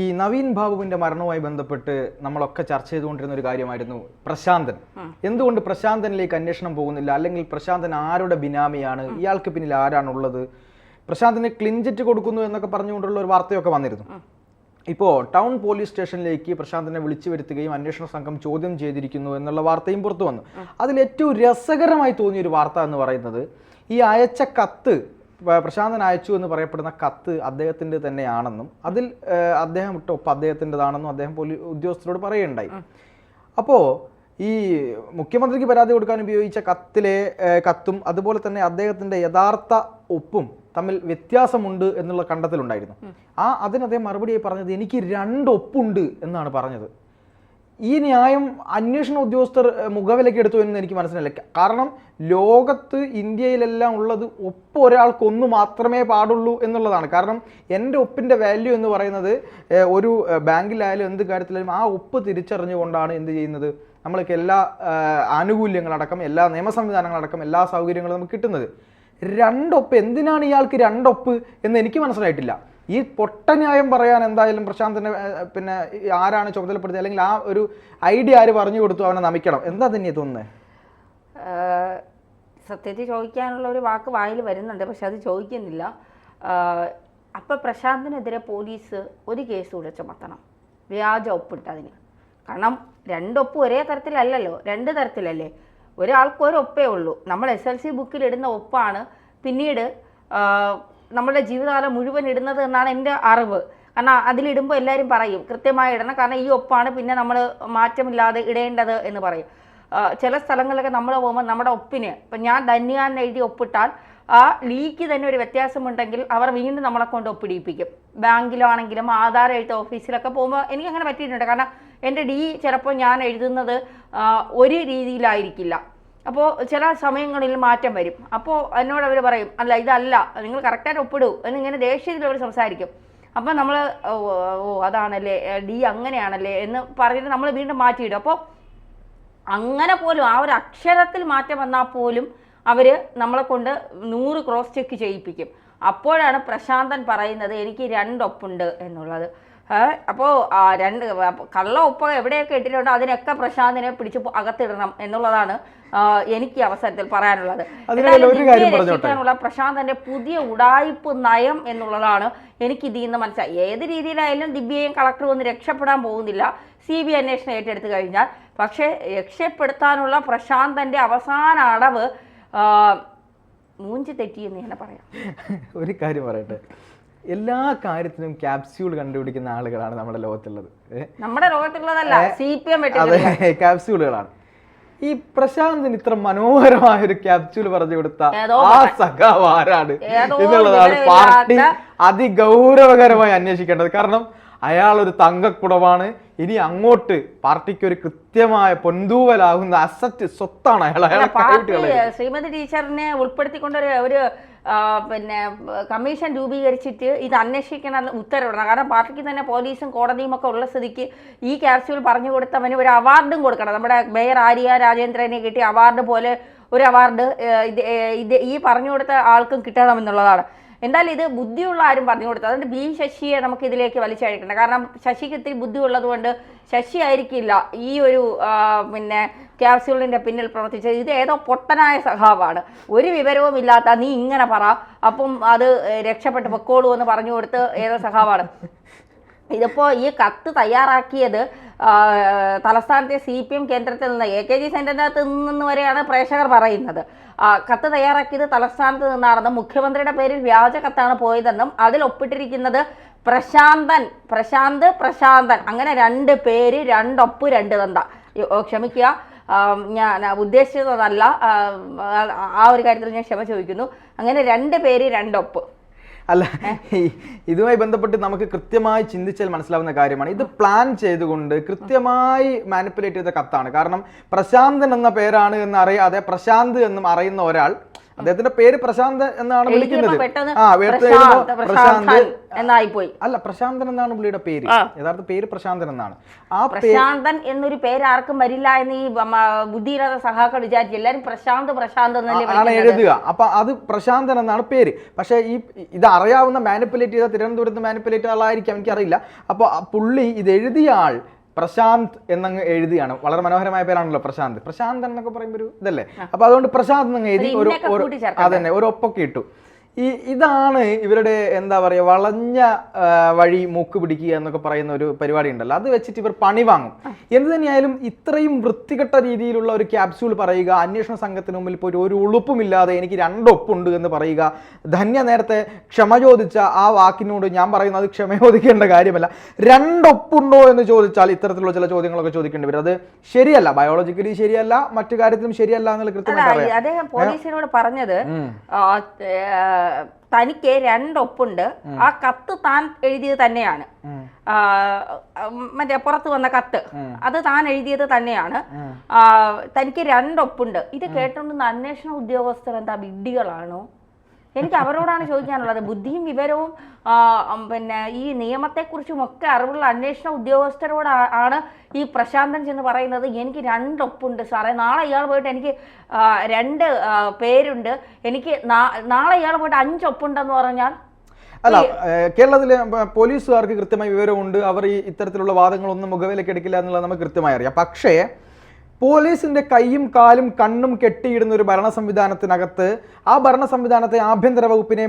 ഈ നവീൻ ബാബുവിന്റെ മരണവുമായി ബന്ധപ്പെട്ട് നമ്മളൊക്കെ ചർച്ച ചെയ്തുകൊണ്ടിരുന്ന ഒരു കാര്യമായിരുന്നു പ്രശാന്തൻ. എന്തുകൊണ്ട് പ്രശാന്തനിലേക്ക് അന്വേഷണം പോകുന്നില്ല, അല്ലെങ്കിൽ പ്രശാന്തൻ ആരുടെ ബിനാമിയാണ്, ഇയാൾക്ക് പിന്നിൽ ആരാണുള്ളത്, പ്രശാന്തിന് ക്ലിൻചിറ്റ് കൊടുക്കുന്നു എന്നൊക്കെ പറഞ്ഞുകൊണ്ടുള്ള ഒരു വാർത്തയൊക്കെ വന്നിരുന്നു. ഇപ്പോൾ ടൗൺ പോലീസ് സ്റ്റേഷനിലേക്ക് പ്രശാന്തിനെ വിളിച്ചു വരുത്തുകയും അന്വേഷണ സംഘം ചോദ്യം ചെയ്തിരിക്കുന്നു എന്നുള്ള വാർത്തയും പുറത്തു വന്നു. അതിൽ ഏറ്റവും രസകരമായി തോന്നിയൊരു വാർത്ത എന്ന് പറയുന്നത്, ഈ അയച്ച കത്ത്, പ്രശാന്തൻ അയച്ചു എന്ന് പറയപ്പെടുന്ന കത്ത് അദ്ദേഹത്തിൻ്റെ തന്നെയാണെന്നും അതിൽ അദ്ദേഹം ഇട്ടൊപ്പം അദ്ദേഹത്തിൻ്റെതാണെന്നും അദ്ദേഹം ഉദ്യോഗസ്ഥരോട് പറയുകയുണ്ടായി. അപ്പോൾ ഈ മുഖ്യമന്ത്രിക്ക് പരാതി കൊടുക്കാൻ ഉപയോഗിച്ച കത്തും അതുപോലെ തന്നെ അദ്ദേഹത്തിൻ്റെ യഥാർത്ഥ ഒപ്പും തമ്മിൽ വ്യത്യാസമുണ്ട് എന്നുള്ള കണ്ടെത്തലുണ്ടായിരുന്നു. അതിന് അദ്ദേഹം മറുപടിയായി പറഞ്ഞത്, എനിക്ക് 2 ഒപ്പുണ്ട് എന്നാണ് പറഞ്ഞത്. ഈ ന്യായം അന്വേഷണ ഉദ്യോഗസ്ഥർ മുഖവിലയ്ക്ക് എടുത്തു എന്ന് എനിക്ക് മനസ്സിലായില്ല. കാരണം ലോകത്ത് ഇന്ത്യയിലെല്ലാം ഉള്ളത് ഒപ്പ് ഒരാൾക്കൊന്നു മാത്രമേ പാടുള്ളൂ എന്നുള്ളതാണ്. കാരണം എൻ്റെ ഒപ്പിൻ്റെ വാല്യൂ എന്ന് പറയുന്നത് ഒരു ബാങ്കിലായാലും എന്ത് കാര്യത്തിലായാലും ആ ഒപ്പ് തിരിച്ചറിഞ്ഞുകൊണ്ടാണ് എന്ത് ചെയ്യുന്നത്, നമ്മൾക്ക് എല്ലാ ആനുകൂല്യങ്ങളടക്കം എല്ലാ നിയമ സംവിധാനങ്ങളടക്കം എല്ലാ സൗകര്യങ്ങളും നമുക്ക് കിട്ടുന്നത്. 2 ഒപ്പ്, എന്തിനാണ് ഇയാൾക്ക് 2 ഒപ്പ് എന്ന് എനിക്ക് മനസ്സിലായിട്ടില്ല. ഈ പൊട്ടന്യായം പറയാൻ എന്തായാലും പ്രശാന്തിനെ പിന്നെ ആരാണ് ചുമതലപ്പെടുത്തിയത്, അല്ലെങ്കിൽ ആ ഒരു ഐഡിയ ആര് പറഞ്ഞു കൊടുത്തു അവനെ നമിക്കണം, എന്താ തന്നെ തോന്നുന്നത്? സത്യത്തിൽ ചോദിക്കാനുള്ള ഒരു വാക്ക് വായിൽ വരുന്നുണ്ട്, പക്ഷെ അത് ചോദിക്കുന്നില്ല. അപ്പം പ്രശാന്തിനെതിരെ പോലീസ് ഒരു കേസ് കൂടെ ചുമത്തണം, വ്യാജ ഒപ്പിട്ടതിന്. കാരണം 2 ഒപ്പ് ഒരേ തരത്തിലല്ലല്ലോ, 2 തരത്തിലല്ലേ. ഒരാൾക്ക് ഒരു ഒപ്പേ ഉള്ളൂ. നമ്മൾ SLC ബുക്കിൽ ഇടുന്ന ഒപ്പാണ് പിന്നീട് നമ്മുടെ ജീവിതകാലം മുഴുവൻ ഇടുന്നത് എന്നാണ് എൻ്റെ അറിവ്. കാരണം അതിലിടുമ്പോൾ എല്ലാവരും പറയും കൃത്യമായി ഇടണം, കാരണം ഈ ഒപ്പാണ് പിന്നെ നമ്മൾ മാറ്റമില്ലാതെ ഇടേണ്ടത് എന്ന് പറയും. ചില സ്ഥലങ്ങളിലൊക്കെ നമ്മൾ പോകുമ്പോൾ നമ്മുടെ ഒപ്പിന്, ഇപ്പം ഞാൻ ധന്യാൻ എഴുതി ഒപ്പിട്ടാൽ ആ ലീക്ക് തന്നെ ഒരു വ്യത്യാസമുണ്ടെങ്കിൽ അവർ വീണ്ടും നമ്മളെ കൊണ്ട് ഒപ്പിടിപ്പിക്കും. ബാങ്കിലാണെങ്കിലും ആധാർ എഴുത്ത ഓഫീസിലൊക്കെ പോകുമ്പോൾ എനിക്ക് അങ്ങനെ പറ്റിയിട്ടുണ്ട്. കാരണം എൻ്റെ ചിലപ്പോൾ ഞാൻ എഴുതുന്നത് ഒരു രീതിയിലായിരിക്കില്ല. അപ്പോൾ ചില സമയങ്ങളിൽ മാറ്റം വരും. അപ്പോൾ എന്നോട് അവർ പറയും, അല്ല ഇതല്ല, നിങ്ങൾ കറക്റ്റായിട്ട് ഒപ്പിടൂ എന്നിങ്ങനെ ദേഷ്യത്തിൽ അവർ സംസാരിക്കും. അപ്പം നമ്മൾ അതാണല്ലേ, അങ്ങനെയാണല്ലേ എന്ന് പറഞ്ഞിട്ട് നമ്മൾ വീണ്ടും മാറ്റിയിടും. അപ്പോൾ അങ്ങനെ പോലും ആ ഒരു അക്ഷരത്തിൽ മാറ്റം വന്നാൽ പോലും അവർ നമ്മളെ കൊണ്ട് 100 ക്രോസ് ചെക്ക് ചെയ്യിപ്പിക്കും. അപ്പോഴാണ് പ്രശാന്തൻ പറയുന്നത് എനിക്ക് 2 ഒപ്പുണ്ട് എന്നുള്ളത്. അപ്പോൾ 2 കള്ള ഒപ്പ് എവിടെയൊക്കെ ഇട്ടിട്ടുണ്ടോ അതിനൊക്കെ പ്രശാന്തിനെ പിടിച്ച് അകത്തിടണം എന്നുള്ളതാണ് എനിക്ക് അവസരത്തിൽ പറയാനുള്ളത്. രക്ഷിക്കാനുള്ള പ്രശാന്തന്റെ പുതിയ ഉഡായിപ്പ് നയം എന്നുള്ളതാണ് എനിക്ക് ഇതിൽ നിന്ന് മനസ്സിലായി. ഏത് രീതിയിലായാലും ദിവ്യയും കളക്ടറും ഒന്നും രക്ഷപ്പെടാൻ പോകുന്നില്ല CBI അന്വേഷണം ഏറ്റെടുത്ത് കഴിഞ്ഞാൽ. പക്ഷേ രക്ഷപ്പെടുത്താനുള്ള പ്രശാന്തന്റെ അവസാന അടവ് മൂഞ്ചി തെറ്റിയെന്ന് ഞാൻ പറയാം. ഒരു കാര്യം പറയട്ടെ, എല്ലാ കാര്യത്തിനും ക്യാപ്സ്യൂൾ കണ്ടുപിടിക്കുന്ന ആളുകളാണ് നമ്മുടെ ലോകത്തുള്ളത്. നമ്മുടെ ലോകത്തുള്ളതല്ല, CPM ക്യാപ്സ്യൂളുകളാണ്. ഈ പ്രശാന്തിന് ഇത്ര മനോഹരമായ ഒരു ക്യാപ്സ്യൂൾ പറഞ്ഞു കൊടുത്ത ആ സഖാവ് ആരാണ് എന്നുള്ളതാണ് പാർട്ടി അതിഗൗരവകരമായി അന്വേഷിക്കേണ്ടത്. കാരണം അയാൾ ഒരു തങ്കക്കുടമാണ്. ഇനി അങ്ങോട്ട് പാർട്ടിക്ക് ഒരു കൃത്യമായ പൊന്തൂവലാകുന്ന അസറ്റ് സ്വത്താണ് അയാൾ. ശ്രീമതി ടീച്ചറിനെ ഉൾപ്പെടുത്തിക്കൊണ്ട് ഒരു പിന്നെ കമ്മീഷൻ രൂപീകരിച്ചിട്ട് ഇത് അന്വേഷിക്കണം ഉത്തരവിടണം. കാരണം പാർട്ടിക്ക് തന്നെ പോലീസും കോടതിയും ഒക്കെ ഉള്ള സ്ഥിതിക്ക് ഈ ക്യാപ്സ്യൂൾ പറഞ്ഞു കൊടുത്തവന് ഒരു അവാർഡും കൊടുക്കണം. നമ്മുടെ മേയർ ആര്യ രാജേന്ദ്രനെ കിട്ടിയ അവാർഡ് പോലെ ഒരു അവാർഡ് ഈ പറഞ്ഞു കൊടുത്ത ആൾക്കും കിട്ടണമെന്നുള്ളതാണ്. എന്തായാലും ഇത് ബുദ്ധിയുള്ള ആരും പറഞ്ഞു കൊടുത്തത്. അതുകൊണ്ട് ശശിയെ നമുക്ക് ഇതിലേക്ക് വലിച്ചഴിക്കണ്ട. കാരണം ശശിക്ക് ഇത്തിരി ബുദ്ധി ഉള്ളത് കൊണ്ട് ശശി ആയിരിക്കില്ല ഈ ഒരു പിന്നെ ക്യാപ്സ്യൂളിൻ്റെ പിന്നിൽ പ്രവർത്തിച്ചത്. ഇത് ഏതോ പൊട്ടനായ സഖാവാണ്, ഒരു വിവരവും ഇല്ലാത്ത നീ ഇങ്ങനെ പറ അപ്പം അത് രക്ഷപ്പെട്ട് പൊക്കോളൂ എന്ന് പറഞ്ഞു കൊടുത്ത് ഏതോ സഖാവാണ്. ഇതിപ്പോൾ ഈ കത്ത് തയ്യാറാക്കിയത് തലസ്ഥാനത്തെ CPM കേന്ദ്രത്തിൽ നിന്ന് AKG സെന്ററിനകത്ത് നിന്ന് വരെയാണ് പ്രേക്ഷകർ പറയുന്നത്. കത്ത് തയ്യാറാക്കിയത് തലസ്ഥാനത്ത് നിന്നാണെന്നും മുഖ്യമന്ത്രിയുടെ പേരിൽ വ്യാജ കത്താണ് പോയതെന്നും അതിൽ ഒപ്പിട്ടിരിക്കുന്നത് പ്രശാന്തൻ അങ്ങനെ 2 പേര്, 2 ഒപ്പ്, 2 തന്ത. ക്ഷമിക്കുക, ഞാൻ ഉദ്ദേശിച്ചതല്ല, ആ ഒരു കാര്യത്തിൽ ഞാൻ ക്ഷമ ചോദിക്കുന്നു. അങ്ങനെ 2 പേര്, 2 ഒപ്പ്. അല്ല, ഇതുമായി ബന്ധപ്പെട്ട് നമുക്ക് കൃത്യമായി ചിന്തിച്ചാൽ മനസ്സിലാവുന്ന കാര്യമാണ്. ഇത് പ്ലാൻ ചെയ്തുകൊണ്ട് കൃത്യമായി മാനിപ്പുലേറ്റ് ചെയ്ത കത്താണ്. കാരണം പ്രശാന്തൻ എന്ന പേരാണ് എന്ന് അറിയാതെ പ്രശാന്ത് എന്നും അറിയുന്ന ഒരാൾ അദ്ദേഹത്തിന്റെ പേര് പ്രശാന്ത് എന്നാണ് വിളിക്കുന്നത്. പ്രശാന്ത് എന്നായിപ്പോയി. അല്ല, പ്രശാന്തൻ എന്നാണ് പുള്ളിയുടെ പേര്, യഥാർത്ഥ പേര് പ്രശാന്തൻ എന്നാണ്. ആ പ്രശാന്തൻ എന്നൊരു പേര് ആർക്കും വരില്ല എന്ന് ഈ ബുദ്ധിയില്ലാത്ത സഹാക്കൾ വിചാരിച്ചു. എല്ലാരും പ്രശാന്ത് പ്രശാന്ത് ആണ് എഴുതുക. അപ്പൊ അത് പ്രശാന്തൻ എന്നാണ് പേര്. പക്ഷെ ഇത് അറിയാവുന്ന മാനിപ്പുലേറ്റ് ചെയ്ത തിരുവനന്തപുരത്ത് മാനിപ്പുലേറ്റ് ആളായിരിക്കാം, എനിക്കറിയില്ല. അപ്പൊ പുള്ളി ഇത് എഴുതിയ ആൾ പ്രശാന്ത് എന്നങ്ങ് എഴുതിയാണ്. വളരെ മനോഹരമായ പേരാണല്ലോ പ്രശാന്ത്. പ്രശാന്ത് എന്നൊക്കെ പറയുമ്പോൾ ഒരു ഇതല്ലേ. അപ്പൊ അതുകൊണ്ട് പ്രശാന്ത് എന്നങ്ങ് എഴുതി അതന്നെ ഒരു ഒപ്പൊക്കെ ഇട്ടു. ഇതാണ് ഇവരുടെ എന്താ പറയുക, വളഞ്ഞ വഴി മൂക്ക് പിടിക്കുക എന്നൊക്കെ പറയുന്ന ഒരു പരിപാടി ഉണ്ടല്ലോ, അത് വെച്ചിട്ട് ഇവർ പണി വാങ്ങും. എന്ത് തന്നെയായാലും ഇത്രയും വൃത്തികെട്ട രീതിയിലുള്ള ഒരു ക്യാപ്സ്യൂൾ പറയുക, അന്വേഷണ സംഘത്തിന് മുമ്പിൽ പോയി ഒരു ഉളുപ്പുമില്ലാതെ എനിക്ക് 2 ഒപ്പുണ്ട് എന്ന് പറയുക. ധന്യ നേരത്തെ ക്ഷമ ചോദിച്ച ആ വാക്കിനോട് ഞാൻ പറയുന്നത് ക്ഷമ ചോദിക്കേണ്ട കാര്യമല്ല. 2 ഒപ്പുണ്ടോ എന്ന് ചോദിച്ചാൽ ഇത്തരത്തിലുള്ള ചില ചോദ്യങ്ങളൊക്കെ ചോദിക്കേണ്ടി വരും. അത് ശരിയല്ല, ബയോളജിക്കലി ശരിയല്ല, മറ്റു കാര്യത്തിലും ശരിയല്ല എന്നുള്ള കൃത്യമായിട്ട് അദ്ദേഹം പോലീസിനോട് പറഞ്ഞത് തനിക്ക് 2 ഒപ്പുണ്ട്, ആ കത്ത് താൻ എഴുതിയത് തന്നെയാണ്, മറ്റേ പുറത്ത് വന്ന കത്ത് അത് താൻ എഴുതിയത് തന്നെയാണ്, തനിക്ക് 2 ഒപ്പുണ്ട്. ഇത് കേട്ടോണ്ട് അന്വേഷണ ഉദ്യോഗസ്ഥർ എന്താ വിഡ്ഢികളാണോ? എനിക്ക് അവരോടാണ് ചോദിക്കാനുള്ളത്. ബുദ്ധിയും വിവരവും പിന്നെ ഈ നിയമത്തെക്കുറിച്ചും ഒക്കെ അറിവുള്ള അന്വേഷണ ഉദ്യോഗസ്ഥരോടാണ് ഈ പ്രശാന്തൻ ചെന്ന് പറയുന്നത് എനിക്ക് 2 ഒപ്പുണ്ട് സാറേ, നാളെ ഇയാൾ പോയിട്ട് എനിക്ക് 2 പേരുണ്ട്, എനിക്ക് നാളെ ഇയാൾ പോയിട്ട് 5 ഒപ്പുണ്ടെന്ന് പറഞ്ഞാൽ. അല്ല, കേരളത്തിലെ പോലീസുകാർക്ക് കൃത്യമായ വിവരമുണ്ട്. അവർ ഈ ഇത്തരത്തിലുള്ള വാദങ്ങളൊന്നും മുഖവിലേക്ക് എടുക്കില്ല എന്നുള്ളത് നമുക്ക് കൃത്യമായി അറിയാം. പക്ഷേ പോലീസിന്റെ കൈയും കാലും കണ്ണും കെട്ടിയിടുന്ന ഒരു ഭരണ സംവിധാനത്തിനകത്ത് ആ ഭരണ സംവിധാനത്തെ ആഭ്യന്തര വകുപ്പിനെ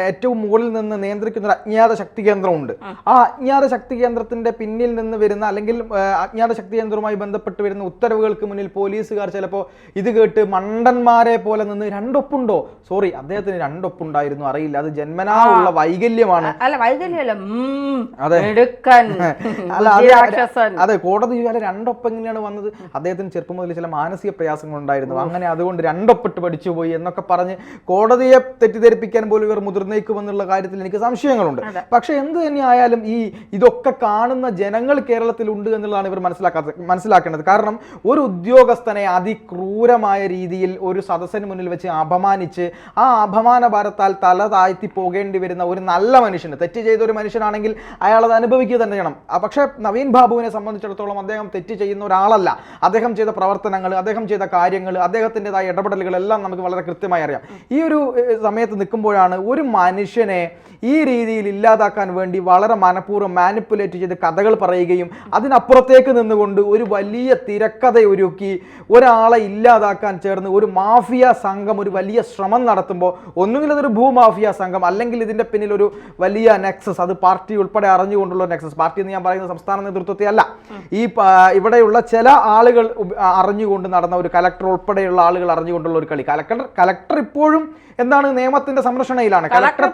ഏറ്റവും മുകളിൽ നിന്ന് നിയന്ത്രിക്കുന്ന ഒരു അജ്ഞാത ശക്തി കേന്ദ്രമുണ്ട്. ആ അജ്ഞാത ശക്തി കേന്ദ്രത്തിന്റെ പിന്നിൽ നിന്ന് വരുന്ന അല്ലെങ്കിൽ അജ്ഞാത ശക്തി കേന്ദ്രവുമായി ബന്ധപ്പെട്ട് വരുന്ന ഉത്തരവുകൾക്ക് മുന്നിൽ പോലീസുകാർ ചിലപ്പോൾ ഇത് കേട്ട് മണ്ടന്മാരെ പോലെ നിന്ന് 2 ഒപ്പുണ്ടോ, സോറി അദ്ദേഹത്തിന് 2 ഒപ്പുണ്ടായിരുന്നു, അറിയില്ല, അത് ജന്മനാ ഉള്ള വൈകല്യമാണ്. അതെ, കോടതി 2 ഒപ്പം എങ്ങനെയാണ് വന്നത്? അദ്ദേഹത്തിന് ചെറുപ്പം മുതൽ ചില മാനസിക പ്രയാസങ്ങൾ ഉണ്ടായിരുന്നു, അങ്ങനെ അതുകൊണ്ട് 2 ഒപ്പിട്ട് പഠിച്ചു പോയി എന്നൊക്കെ പറഞ്ഞ് കോടതിയെ തെറ്റിദ്ധരിപ്പിക്കാൻ പോലും ഇവർ മുതിർന്നേക്കുമെന്നുള്ള കാര്യത്തിൽ എനിക്ക് സംശയങ്ങളുണ്ട്. പക്ഷെ എന്ത് തന്നെ ആയാലും ഇതൊക്കെ കാണുന്ന ജനങ്ങൾ കേരളത്തിൽ ഉണ്ട് എന്നുള്ളതാണ് ഇവർ മനസ്സിലാക്കേണ്ടത്. കാരണം ഒരു ഉദ്യോഗസ്ഥനെ അതിക്രൂരമായ രീതിയിൽ ഒരു സദസ്സിന് മുന്നിൽ വെച്ച് അപമാനിച്ച് ആ അപമാന ഭാരത്താൽ തല താഴ്ത്തി പോകേണ്ടി വരുന്ന ഒരു നല്ല മനുഷ്യന്, തെറ്റ് ചെയ്ത ഒരു മനുഷ്യനാണെങ്കിൽ അയാൾ അത് അനുഭവിക്കുക തന്നെ ചെയ്യണം. പക്ഷേ നവീൻ ബാബുവിനെ സംബന്ധിച്ചിടത്തോളം അദ്ദേഹം തെറ്റ് ചെയ്യുന്ന ഒരാളല്ല. അദ്ദേഹം ചെയ്ത പ്രവർത്തനങ്ങൾ, അദ്ദേഹം ചെയ്ത കാര്യങ്ങൾ, അദ്ദേഹത്തിൻ്റെതായ ഇടപെടലുകളെല്ലാം നമുക്ക് വളരെ കൃത്യമായി അറിയാം. ഈ ഒരു സമയത്ത് നിൽക്കുമ്പോഴാണ് ഒരു മനുഷ്യനെ ഈ രീതിയിൽ ഇല്ലാതാക്കാൻ വേണ്ടി വളരെ മനഃപൂർവ്വം മാനിപ്പുലേറ്റ് ചെയ്ത് കഥകൾ പറയുകയും അതിനപ്പുറത്തേക്ക് നിന്നുകൊണ്ട് ഒരു വലിയ തിരക്കഥ ഒരുക്കി ഒരാളെ ഇല്ലാതാക്കാൻ ചേർന്ന് ഒരു മാഫിയ സംഘം ഒരു വലിയ ശ്രമം നടത്തുമ്പോൾ ഒന്നുകിൽ അതൊരു ഭൂമാഫിയ സംഘം, അല്ലെങ്കിൽ ഇതിൻ്റെ പിന്നിൽ ഒരു വലിയ നെക്സസ്, അത് പാർട്ടി ഉൾപ്പെടെ അറിഞ്ഞുകൊണ്ടുള്ള നെക്സസ്. പാർട്ടി എന്ന് ഞാൻ പറയുന്ന സംസ്ഥാന നേതൃത്വത്തെ അല്ല, ഈ ഇവിടെയുള്ള ചില ആളുകൾ അറിഞ്ഞുകൊണ്ട് നടന്ന ഒരു കലക്ടർ ഉൾപ്പെടെയുള്ള ആളുകൾ അറിഞ്ഞുകൊണ്ടുള്ള ഒരു കളി. കലക്ടർ ഇപ്പോഴും എന്താണ് നിയമത്തിന്റെ സംരക്ഷണയിലാണ്. കളക്ടർ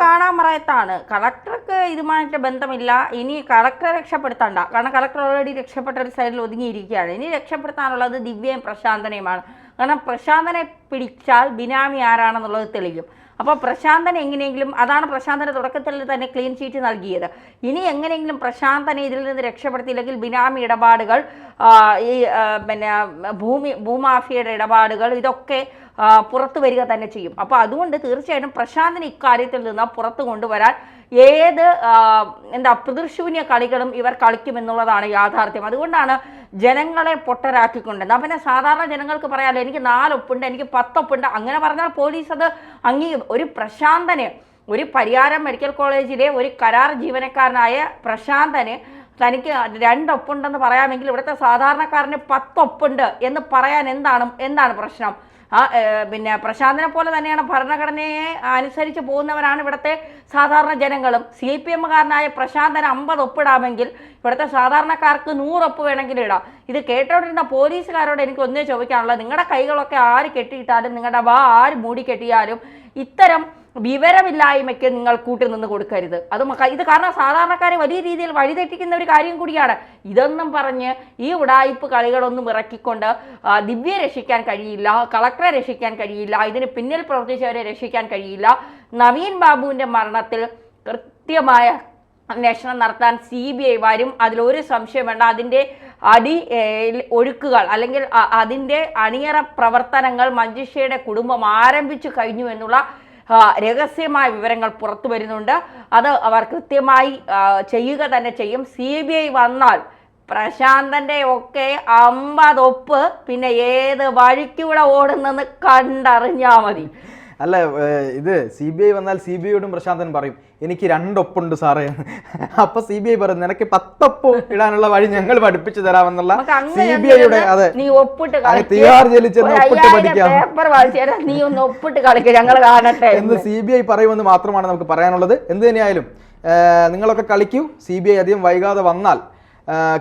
കാണാൻ പറയത്താണ്. കളക്ടർക്ക് ഇതുമായിട്ട് ബന്ധമില്ല. ഇനി കളക്ടറെ രക്ഷപ്പെടുത്തണ്ട, കാരണം കളക്ടർ ഓൾറെഡി രക്ഷപ്പെട്ട ഒരു സൈഡിൽ ഒതുങ്ങിയിരിക്കുകയാണ്. ഇനി രക്ഷപ്പെടുത്താനുള്ളത് ദിവ്യയും പ്രശാന്തനെയുമാണ്. കാരണം പ്രശാന്തനെ പിടിച്ചാൽ ബിനാമി ആരാണെന്നുള്ളത് തെളിയും. അപ്പോൾ പ്രശാന്തനെ എങ്ങനെയെങ്കിലും, അതാണ് പ്രശാന്തനെ തുടക്കത്തിൽ തന്നെ ക്ലീൻ ചീറ്റ് നൽകിയത്. ഇനി എങ്ങനെയെങ്കിലും പ്രശാന്തനെ ഇതിൽ നിന്ന് രക്ഷപ്പെടുത്തിയില്ലെങ്കിൽ ബിനാമി ഇടപാടുകൾ, ഈ പിന്നെ ഭൂമാഫിയയുടെ ഇടപാടുകൾ, ഇതൊക്കെ പുറത്തു വരിക തന്നെ ചെയ്യും. അപ്പോൾ അതുകൊണ്ട് തീർച്ചയായിട്ടും പ്രശാന്തനെ ഇക്കാര്യത്തിൽ നിന്ന് പുറത്തു കൊണ്ടുവരാൻ ഏത് പ്രതിശൂന്യ കളികളും ഇവർ കളിക്കുമെന്നുള്ളതാണ് യാഥാർത്ഥ്യം. അതുകൊണ്ടാണ് ജനങ്ങളെ പൊട്ടരാക്കിക്കൊണ്ട്, എന്നാൽ പിന്നെ സാധാരണ ജനങ്ങൾക്ക് പറയാമല്ലോ എനിക്ക് 4 ഒപ്പുണ്ട്, എനിക്ക് 10 ഒപ്പുണ്ട്, അങ്ങനെ പറഞ്ഞാൽ പോലീസ് അത് ഒരു പ്രശാന്തന്, ഒരു പരിയാരം മെഡിക്കൽ കോളേജിലെ ഒരു കരാർ ജീവനക്കാരനായ പ്രശാന്തന് തനിക്ക് 2 ഒപ്പുണ്ടെന്ന് പറയാമെങ്കിൽ ഇവിടുത്തെ സാധാരണക്കാരന് 10 ഒപ്പുണ്ട് എന്ന് പറയാൻ എന്താണ് പ്രശ്നം? പിന്നെ പ്രശാന്തനെ പോലെ തന്നെയാണ് ഭരണഘടനയെ അനുസരിച്ച് പോകുന്നവരാണ് ഇവിടുത്തെ സാധാരണ ജനങ്ങളും. CPM-കാരനായ പ്രശാന്തന് 50 ഒപ്പിടാമെങ്കിൽ ഇവിടുത്തെ സാധാരണക്കാർക്ക് 100 ഒപ്പ് വേണമെങ്കിലും ഇടാം. ഇത് കേട്ടോണ്ടിരുന്ന പോലീസുകാരോട് എനിക്ക് ഒന്നേ ചോദിക്കാനുള്ളത്, നിങ്ങളുടെ കൈകളൊക്കെ ആര് കെട്ടിയിട്ടാലും, നിങ്ങളുടെ ആര് മൂടി കെട്ടിയാലും ഇത്തരം വിവരമില്ലായ്മയ്ക്ക് നിങ്ങൾ കൂട്ടുനിന്ന് കൊടുക്കരുത്. ഇത് കാരണം സാധാരണക്കാരെ വലിയ രീതിയിൽ വഴിതെറ്റിക്കുന്ന ഒരു കാര്യം കൂടിയാണ്. ഇതൊന്നും പറഞ്ഞ് ഈ ഉടായിപ്പ് കളികളൊന്നും ഇറക്കിക്കൊണ്ട് ദിവ്യയെ രക്ഷിക്കാൻ കഴിയില്ല, കളക്ടറെ രക്ഷിക്കാൻ കഴിയില്ല, ഇതിന് പിന്നിൽ പ്രവർത്തിച്ചവരെ രക്ഷിക്കാൻ കഴിയില്ല. നവീൻ ബാബുവിൻ്റെ മരണത്തിൽ കൃത്യമായ അന്വേഷണം നടത്താൻ CBI വരും, അതിലൊരു സംശയം വേണ്ട. അതിൻ്റെ ഒഴുക്കുകൾ അല്ലെങ്കിൽ അതിൻ്റെ അണിയറ പ്രവർത്തനങ്ങൾ മഞ്ജുഷയുടെ കുടുംബം ആരംഭിച്ചു കഴിഞ്ഞു എന്നുള്ള രഹസ്യമായ വിവരങ്ങൾ പുറത്തു വരുന്നുണ്ട്. അത് അവർ കൃത്യമായി ചെയ്യുക തന്നെ ചെയ്യും. CBI വന്നാൽ പ്രശാന്തൻ്റെ ഒക്കെ 50 ഒപ്പ് പിന്നെ ഏത് വഴിക്കൂടെ ഓടുന്നെന്ന് കണ്ടറിഞ്ഞാൽ മതി. അല്ല, ഇത് CBI വന്നാൽ CBIയോടും പ്രശാന്തൻ പറയും എനിക്ക് 2 ഒപ്പുണ്ട് സാറേ. അപ്പൊ CBI പറയും നിനക്ക് 10 ഒപ്പ് ഇടാനുള്ള വഴി ഞങ്ങൾ പഠിപ്പിച്ചു തരാമെന്നുള്ള CBIയുടെ അതെ നീ ഒപ്പിട്ട് തിഹാർ ജയിലിൽ ചെന്ന് ഒപ്പിട്ട് പഠിക്കാം, പേപ്പർ വായിച്ചാൽ നീ ഒന്ന് ഒപ്പിട്ട് കളിക്കുക ഞങ്ങൾ കാണട്ടെ എന്ന് CBI പറയുമെന്ന് മാത്രമാണ് നമുക്ക് പറയാനുള്ളത്. എന്ത് തന്നെയായാലും നിങ്ങളൊക്കെ കളിക്കൂ. CBI അധികം വൈകാതെ വന്നാൽ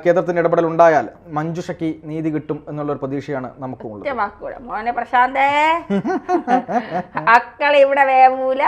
കേന്ദ്രത്തിന്റെ ഇടപെടൽ ഉണ്ടായാൽ മഞ്ജുഷയ്ക്ക് നീതി കിട്ടും എന്നുള്ളൊരു പ്രതീക്ഷയാണ് നമുക്കുള്ളത്. മോനെ പ്രശാന്തേ അക്കള ഇവിടെ വേവൂല.